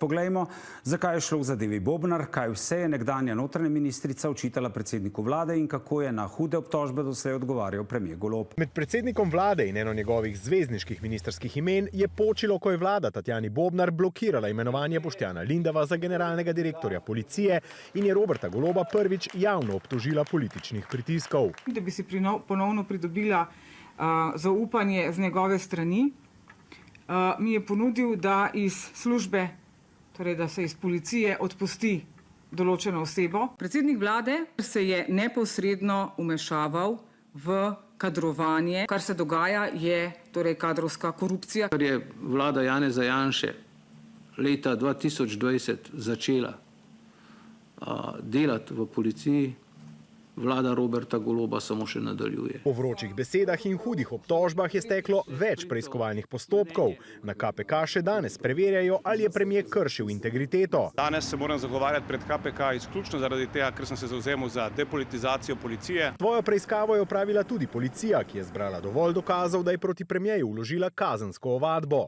Poglejmo, zakaj je šlo v zadevi Bobnar, kaj vse je nekdanja notranja ministrica očitala predsedniku vlade in kako je na hude obtožbe doslej odgovarjal premier Golob. Med predsednikom vlade in eno njegovih zvezdniških ministrskih imen je počilo, ko je vlada Tatjani Bobnar blokirala imenovanje Boštjana Lindava za generalnega direktorja policije in je Roberta Goloba prvič javno obtožila političnih pritiskov. Da bi si ponovno pridobila zaupanje z njegove strani, mi je ponudil, da iz službe, torej da se iz policije odpusti določeno osebo. Predsednik vlade se je neposredno vmešaval v kadrovanje. Kar se dogaja, je torej kadrovska korupcija. Kar je vlada Janeza Janše leta 2020 začela delati v policiji, vlada Roberta Goloba samo še nadaljuje. Po vročih besedah in hudih obtožbah je steklo več preiskovalnih postopkov. Na KPK še danes preverjajo, ali je premier kršil integriteto. Danes se moram zagovarjati pred KPK izključno zaradi tega, ker sem se zavzemal za depolitizacijo policije. Svojo preiskavo je opravila tudi policija, ki je zbrala dovolj dokazov, da je proti premierju vložila kazensko ovadbo.